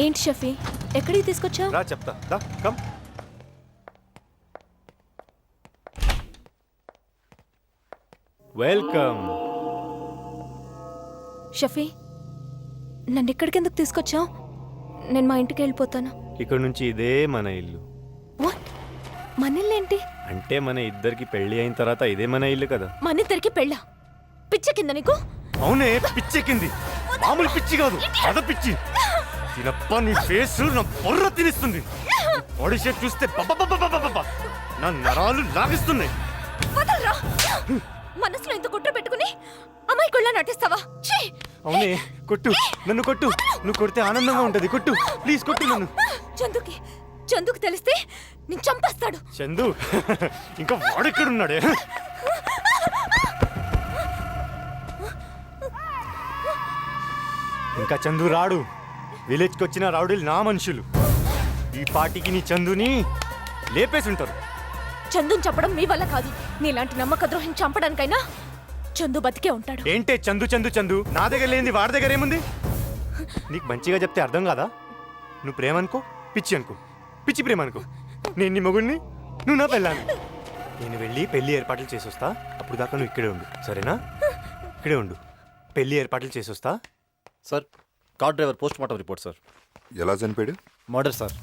ఏంటి షఫీ, ఎక్కడికి తీసుకొచ్చావు? రా చెప్తా, దా కమ్. వెల్కమ్. షఫీ, నన్ను ఇక్కడికి ఎందుకు తీసుకొచ్చావు? నేను మా ఇంటికి వెళ్ళిపోతాను. ఇక్కడ నుంచి ఇదే మన ఇల్లు. వాట్? మన ఇల్లు ఏంటి? అంటే మన ఇద్దరికి పెళ్లి అయిన తర్వాత ఇదే మన ఇల్లు కదా. మన ఇద్దరికి పెళ్ళా? పిచ్చ కింద నీకు? అవునే, పిచ్చెక్కింది. మామూలు పిచ్చి కాదు, అద పిచ్చి. తినప్ప నీ ఫేస్ నా బొర్ర తినిస్తుంది. బాడీ షేప్ చూస్తే నా నరాలు లాగిస్తున్నాయి. వదలరా! మనసులో ఇంత కుట్ర పెట్టుకుని అమ్మాయికుళ్ళ నటిస్తావా? ఛీ! అవునే, కొట్టు, నన్ను కొట్టు. నువ్వు కొడితే ఆనందంగా ఉంటది. కొట్టు ప్లీజ్, కొట్టు నన్ను. చందుకి తెలిస్తే నేను చంపేస్తాడు. చందు ఇంకా వాడెక్కడున్నాడే? ఇంకా చందు రాడు. విలేజ్కి వచ్చిన రౌడీలు నా మనుషులు. ఈ పార్టీకి నీ చందుని లేపేసి ఉంటారు. చందుని చంపడం మీ వల్ల కాదు. నీలాంటి నమ్మక ద్రోహిని చంపడానికైనా చందు బతికే ఉంటాడు. ఏంటే చందు చందు చందు? నా దగ్గర లేనిది వాడి దగ్గర ఏముంది? నీకు మంచిగా చెప్తే అర్థం కాదా? నువ్వు ప్రేమ అనుకో, పిచ్చి అనుకో. పిచ్చి ప్రేమ అనుకో. నేను నీ మొగుడిని, నువ్వు నా పెళ్ళాను. నేను వెళ్ళి పెళ్లి ఏర్పాట్లు చేసొస్తా. అప్పుడు దాకా నువ్వు ఇక్కడే ఉండు, సరేనా? ఇక్కడే ఉండు, పెళ్లి ఏర్పాట్లు చేసొస్తా. Sir, car driver post mortem report sir. ఎలా చనిపోయాడు? Murder sir.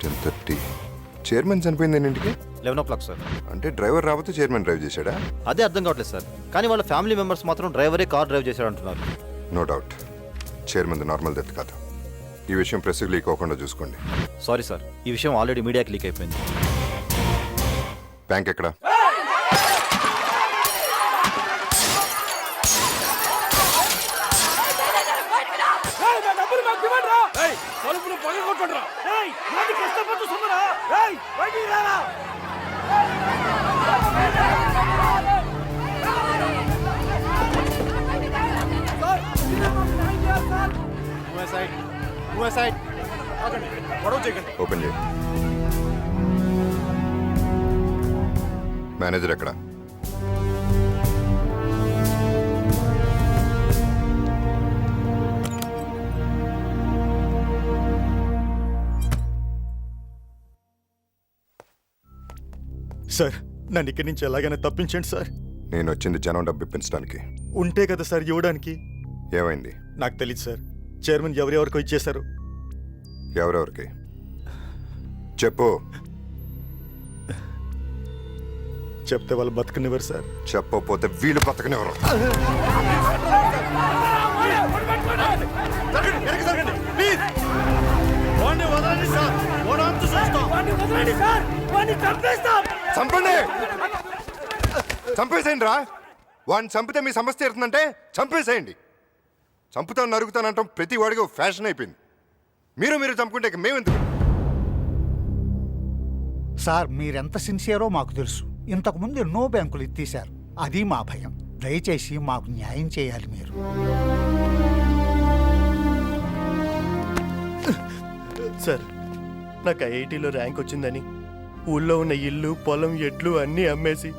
10:30. చైర్మన్ చనిపోయింది ఎన్నింటికి? 11 o'clock సార్. అంటే డ్రైవర్ రాబోతే చైర్మన్ డ్రైవ్ చేశాడా? అదే అర్థం కావట్లేదు సార్. కానీ వాళ్ళ ఫ్యామిలీ మెంబర్స్ మాత్రం డ్రైవరే కార్ డ్రైవ్ చేశాడు అంటున్నారు. No doubt, chairman normal death కాదు. ఈ విషయం ప్రెస్కి లీక్ అవ్వకుండా చూసుకోండి. సారీ సార్, ఈ విషయం ఆల్రెడీ మీడియాకి లీక్ అయిపోయింది. బ్యాంక్ ఎక్కడ? ఓపెన్ చేయి. మేనేజర్ ఎక్కడ? సార్, నన్ను ఇక్కడి నుంచి ఎలాగైనా తప్పించండి సార్. నేను వచ్చింది జనం డబ్బు ఇప్పించడానికి. ఉంటే కదా సార్ ఇవ్వడానికి. ఏమైంది? నాకు తెలియదు సార్. చైర్మన్ ఎవరెవరికో ఇచ్చేశారు. ఎవరెవరికి చెప్పు. చెప్తే వాళ్ళు బతకనివ్వరు సార్. చెప్పకపోతే వీళ్ళు బతకనివ్వరు. చంపండి, చంపేసేయండి రా. వాడిని చంపితే మీ సమస్య తీరుతుందంటే చంపేసేయండి. చంపుతాను నరుగుతానంటాం ప్రతి వాడికి ఫ్యాషన్ అయిపోయింది. మీరు చంపుకుంటే మేమెందుకు? సార్, మీరెంత సిన్సియరో మాకు తెలుసు. ఇంతకుముందు ఎన్నో బ్యాంకులు ఎత్తేశారు. అది మా భయం. దయచేసి మాకు న్యాయం చేయాలి మీరు. సార్, నాకు ఐఐటీలో ర్యాంక్ వచ్చిందని ఊళ్ళో ఉన్న ఇల్లు, పొలం, ఎడ్లు అన్నీ అమ్మేసి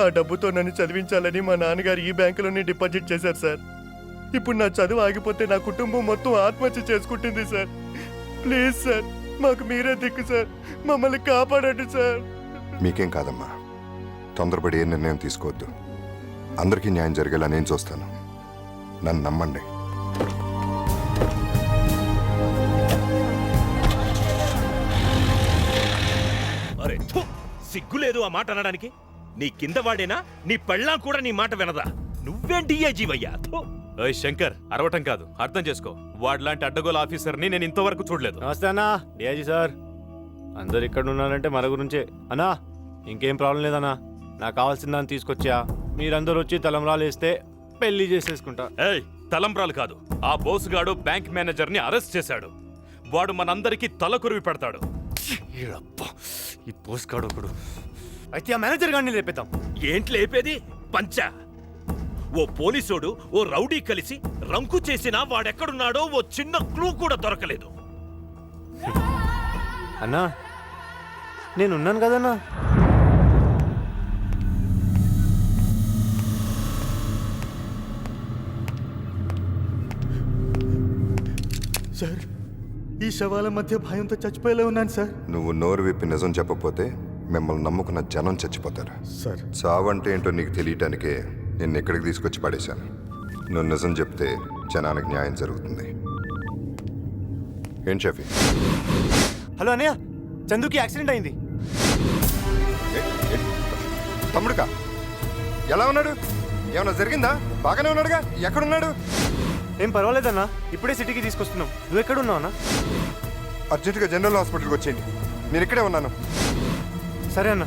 ఆ డబ్బుతో నన్ను చదివించాలని మా నాన్నగారు ఈ బ్యాంకులోనే డిపాజిట్ చేశారు సార్. ఇప్పుడు నా చదువు ఆగిపోతే నా కుటుంబం మొత్తం ఆత్మహత్య చేసుకుంటుంది సార్. ప్లీజ్ సార్, మాకు మీరే దిక్కు సార్. మమ్మల్ని కాపాడండి సార్. మీకేం కాదమ్మా, తొందరపడి ఏ నిర్ణయం తీసుకోవద్దు. అందరికీ న్యాయం జరిగేలా నేను చూస్తాను. నన్ను నమ్మండి. అరే సిగ్గులేదు ఆ మాట అనడానికి? నీ కింద వాడేనా? నీ పెళ్ళాం కూడా నీ మాట వినదా? నువ్వేం డిఐజీవయ్యా? శంకర్, అరవటం కాదు, అర్థం చేసుకో. వాడిలాంటి అడ్డగోలు ఆఫీసర్ని నేను ఇంతవరకు చూడలేదు. నమస్తే అన్నా, డిఐజీ సార్. అందరు ఇక్కడ ఉన్నారంటే మన గురించే అన్నా. ఇంకేం ప్రాబ్లం లేదన్నా. నాకు కావాల్సిన దాన్ని తీసుకొచ్చా. మీరందరూ వచ్చి తలంబ్రాలు వేస్తే పెళ్లి చేసేసుకుంటా. ఏయ్, తలంబ్రాలు కాదు, ఆ బోసుగాడు బ్యాంక్ మేనేజర్ని అరెస్ట్ చేశాడు. వాడు మనందరికీ తల కురివి పెడతాడు. ఈ పోస్కాడు ఒకడు. అయితే ఆ మేనేజర్ గారిని లేపేద్దాం. ఏంటి లేపేది? పంచా. ఓ పోలీసోడు ఓ రౌడీ కలిసి రంకు చేసినా వాడెక్కడున్నాడో ఓ చిన్న క్లూ కూడా దొరకలేదు. అన్నా, నేనున్నాను కదన్నా. సార్, ఈ శవాల మధ్య భయంతో చచ్చిపోయేలా ఉన్నాను సార్. నువ్వు నోరు విప్పి నిజం చెప్పకపోతే మిమ్మల్ని నమ్ముకున్న జనం చచ్చిపోతారు. సార్ చావంటే ఏంటో నీకు తెలియటానికే నిన్ను ఇక్కడికి తీసుకొచ్చి పడేశాను. నువ్వు నిజం చెప్తే జనానికి న్యాయం జరుగుతుంది. ఏం షఫీ? హలో అన్నయ్య, చందుకి యాక్సిడెంట్ అయింది. తమ్ముడుకా? ఎలా ఉన్నాడు? ఏమన్నా జరిగిందా? బాగానే ఉన్నాడుగా? ఎక్కడున్నాడు? ఏం పర్వాలేదన్నా, ఇప్పుడే సిటీకి తీసుకొస్తున్నాం. నువ్వు ఎక్కడ ఉన్నావు అన్న? అర్జెంటుగా జనరల్ హాస్పిటల్కి వచ్చేయండి. నేను ఇక్కడే ఉన్నాను. సరే అన్న.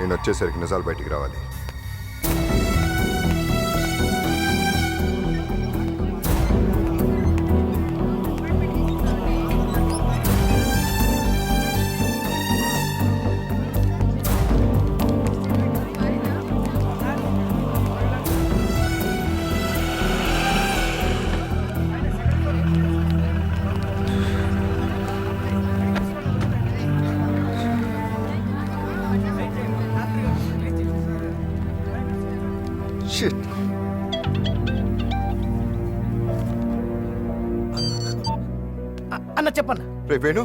నేను వచ్చేసరికి నిజాలు బయటికి రావాలి. Shit. అన్న చెప్పన్న. రే వేణు,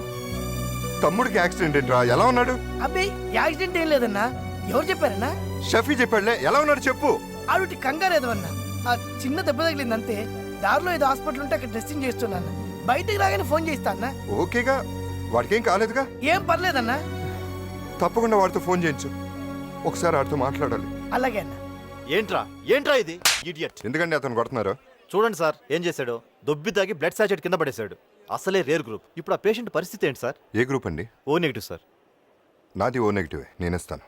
తమ్ముడికి యాక్సిడెంట్ ఏంట్రా? ఎలా ఉన్నాడు? అబ్బే యాక్సిడెంట్ ఏం లేదన్నా. ఎవరు చెప్పారన్నా? షఫీ చెప్పాడులే. ఎలా ఉన్నాడు చెప్పు. ఆవిటి కంగారేదో అన్న. ఆ చిన్న దెబ్బ తగిలింది అంతే. దారిలో ఏదో హాస్పిటల్ ఉంటే అక్కడ డ్రెస్సింగ్ చేస్తున్నాను. బయటికి రాగానే ఫోన్ చేస్తా అన్న. ఓకేగా? వాడికేం కాలేదుగా? ఏం పర్లేదన్నా. తప్పకుండా వాడితో ఫోన్ చేయించు. ఒకసారి వాడితో మాట్లాడాలి. అలాగే అన్న. ఏంట్రా ఇది ఇడియట్. ఎందుకంటే అతను కొడుతున్నారు. చూడండి సార్ ఏం చేశాడు. దొబ్బి తాగి బ్లడ్ సాచెట్ కింద పడేశాడు. అసలే రేర్ గ్రూప్. ఇప్పుడు ఆ పేషెంట్ పరిస్థితి ఏంటి సార్? ఏ గ్రూప్ అండి? O negative sir. నాది ఓ నెగిటివే. నేనేస్తాను.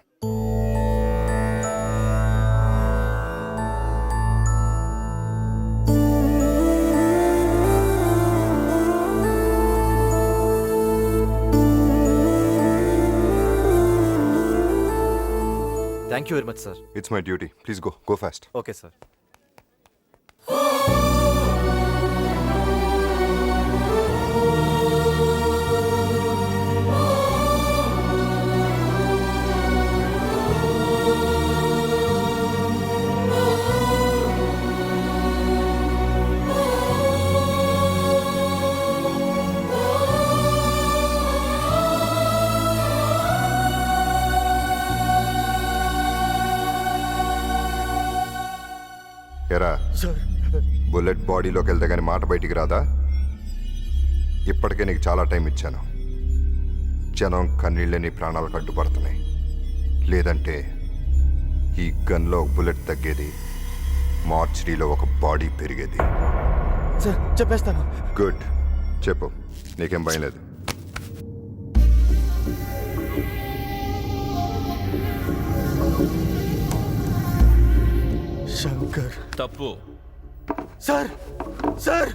Thank you very much sir. It's my duty. Please go fast. Okay sir. ఎరా, సార్ బుల్లెట్ బాడీలోకి వెళ్తే కానీ మాట బయటికి రాదా? ఇప్పటికే నీకు చాలా టైం ఇచ్చాను. జనం కన్నీళ్ళని ప్రాణాలకు అడ్డుపడుతున్నాయి. లేదంటే ఈ గన్లో ఒక బుల్లెట్ తగ్గేది, మార్చరీలో ఒక బాడీ పెరిగేది. సార్ చెప్పేస్తాను. గుడ్, చెప్పు. నీకేం భయం లేదు. శంకర్. తప్పు. సార్ సార్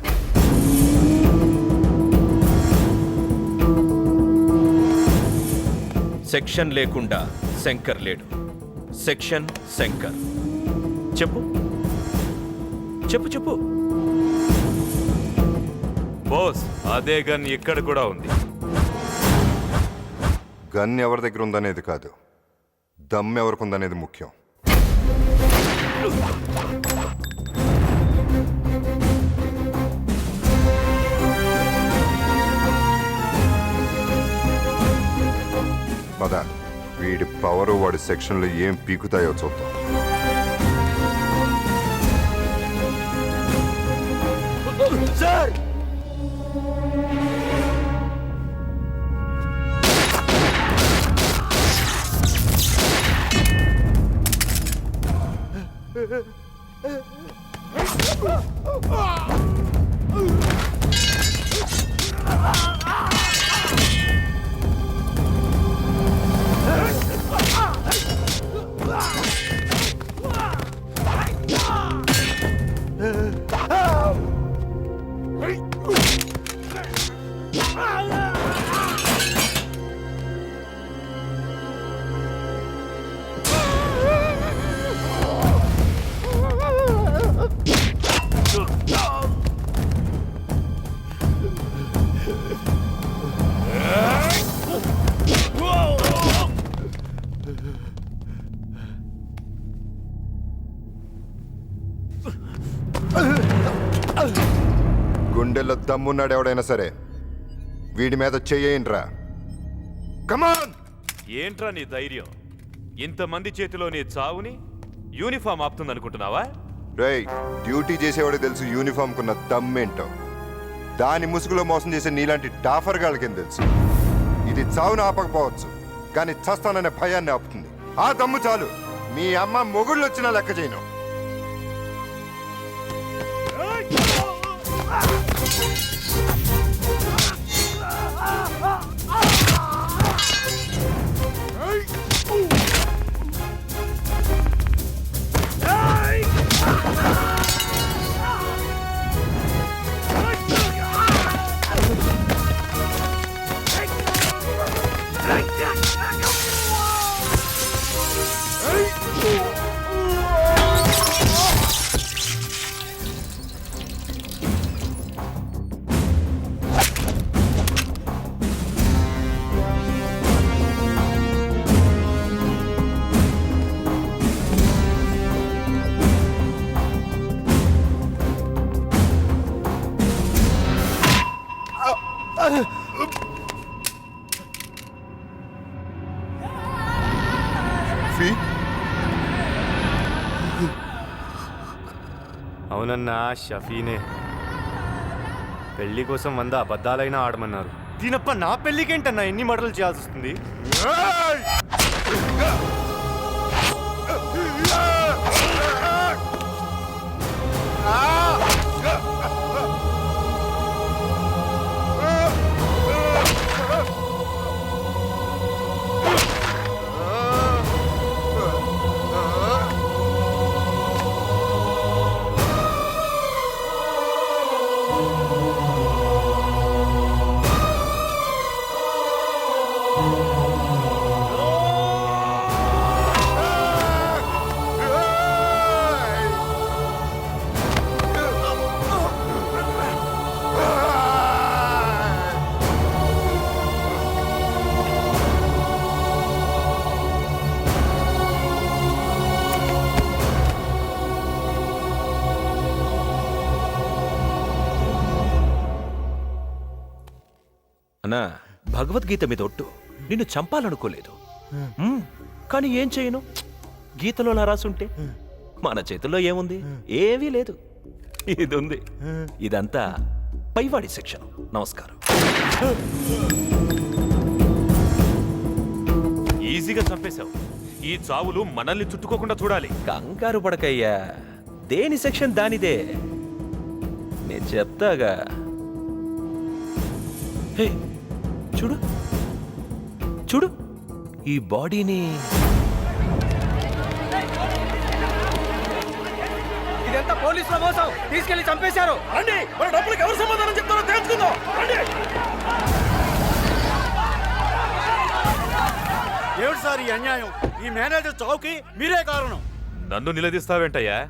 సెక్షన్ లేకుండా శంకర్ లేడు. సెక్షన్ శంకర్. చెప్పు చెప్పు చెప్పు. బాస్, అదే గన్ ఇక్కడ కూడా ఉంది. గన్ ఎవరి దగ్గర ఉందనేది కాదు, దమ్ ఎవరికి ఉందనేది ముఖ్యం. పద, వీడి పవరు వాడి సెక్షన్లో ఏం పీకుతాయో చూద్దాం. సార్ గుండెల్లో దమ్మున్నాడు ఎవడైనా సరే వీడి మీద చెయ్యండిరా. కమాన్! ఏంట్రా నీ ధైర్యం? ఇంతమంది చేతిలో నీ చావుని యూనిఫామ్ ఆపుతుందనుకుంటున్నావా? రేయ్, డ్యూటీ చేసేవాడికి తెలుసు యూనిఫామ్ కున్న దమ్మేంటో. దాని ముసుగులో మోసం చేసే నీలాంటి డాఫర్ గాళ్ళకేం తెలుసు? ఇది చావును ఆపకపోవచ్చు, కానీ చస్తాననే భయాన్ని ఆపుతుంది. ఆ దమ్ము చాలు. మీ అమ్మ మొగుళ్ళు వచ్చినా లెక్క చేయను. ఫీ, అవునన్నా, షఫీనే. పెళ్లి కోసం 100 అబద్ధాలైనా ఆడమన్నారు. దీనప్ప నా పెళ్లికేంటన్నా ఎన్ని మడలు చేయాల్సి వస్తుంది? అన్నా, భగవద్గీత మీద ఒట్టు, నిన్ను చంపాలనుకోలేదు. కానీ ఏం చేయను, గీతలో అలా రాసుంటే. మన చేతుల్లో ఏముంది? ఏమీ లేదు. ఇది ఉంది. ఇదంతా పైవాడి శిక్షణ. నమస్కారం. ఈజీగా చంపేశావు. ఈ చావులు మనల్ని చుట్టుకోకుండా చూడాలి. కంగారు పడకయ్యా, దేని సెక్షన్ దానిదే. నేను చెప్తాగా. హే, చూడు చూడు ఈ బాడీని. ఇదంతా పోలీసుల మోసం, తీసుకెళ్లి చంపేశారు. రండి, మన డబ్బులకు ఎవరు సమాధానం చెప్తారో తెలుసుకుందాం. రండి. ఏమిటి సార్ ఈ అన్యాయం? ఈ మేనేజర్ చావుకి మీరే కారణం. నన్ను నిలదీస్తావేంటయ్యా?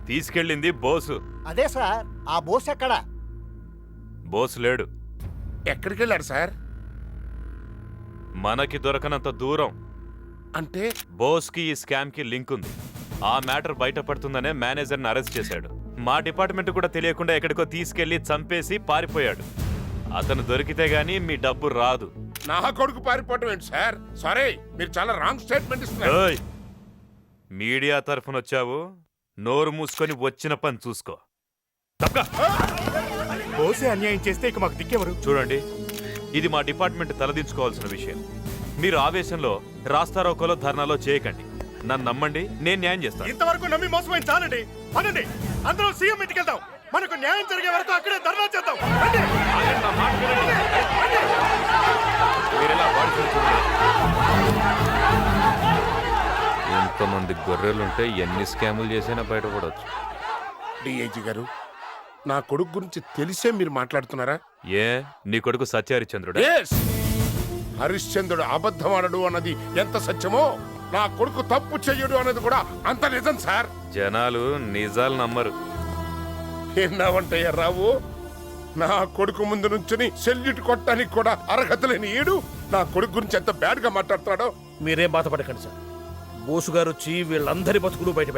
తీసుకెళ్ళింది బోసు. అదే సార్, ఆ బోస్ ఎక్కడా? బోసు లేడు. ఎక్కడికి వెళ్ళారు సార్? మనకి దొరకనంత దూరం. అంటే బోస్కి ఈ స్కామ్ కి లింక్ ఉంది. ఆ మ్యాటర్ బయటపడుతుందనే మేనేజర్ని అరెస్ట్ చేశాడు. మా డిపార్ట్మెంట్ కూడా తెలియకుండా ఎక్కడికో తీసుకెళ్లి చంపేసి పారిపోయాడు. అతను దొరికితే గానీ మీ డబ్బు రాదు. నా కొడుకు పారిపోవటం ఏంటి సార్? సారీ, మీరు చాలా రాంగ్ స్టేట్మెంట్ ఇస్తున్నారు. ఏయ్! మీడియా తరఫున వచ్చావు, నోరు మూసుకొని వచ్చిన పని చూసుకో. తప్పకా. బోసే అన్యాయం చేస్తే ఇక మాకు దిక్కెవరు? చూడండి, ఇది మా డిపార్ట్మెంట్ తలదించుకోవాల్సిన విషయం. మీరు ఆవేశంలో రాస్తారోకోలో ధర్నాలో చేయకండి. నన్ను నమ్మండి, నేను న్యాయం చేస్తాను. ఇంతవరకు నమ్మి మోసపోయింది చాలండి. పదండి, అందరూ సీఎం ఇంటికి వెళ్దాం. మనకు న్యాయం జరిగే వరకు అక్కడే ధర్నా చేద్దాం. రండి. ఆగండి, నా మాట వినండి. మీరెలా వాడుకొని చూడండి. ఇంతమంది గొర్రెలుంటే ఎన్ని స్కాములు చేసినా బయటపడవచ్చు. డిఐజీ గారు, నా కొడుకు గురించి తెలిసే మీరు మాట్లాడుతున్నారా? ఏ, నీ కొడుకు సత్యహరిశ్చంద్రుడు? Yes! హరిశ్చంద్రుడు అబద్ధమాడడు అన్నది ఎంత సత్యమో, నా కొడుకు తప్పు చెయ్యడు అన్నది కూడా అంత నిజం సార్. జనాలు నిజాలు నమ్మరు. ఎన్నావంటయ్యా రావు? నా కొడుకు ముందు నుంచుని సెల్యూట్ కొట్టడానికి కూడా అర్హత లేని ఈడు నా కొడుకు గురించి ఎంత బ్యాడ్ గా మాట్లాడుతున్నాడో. మీరేం బాధపడకండి సార్. బోసు గారు వచ్చి వీళ్ళందరి బతుకులు బయట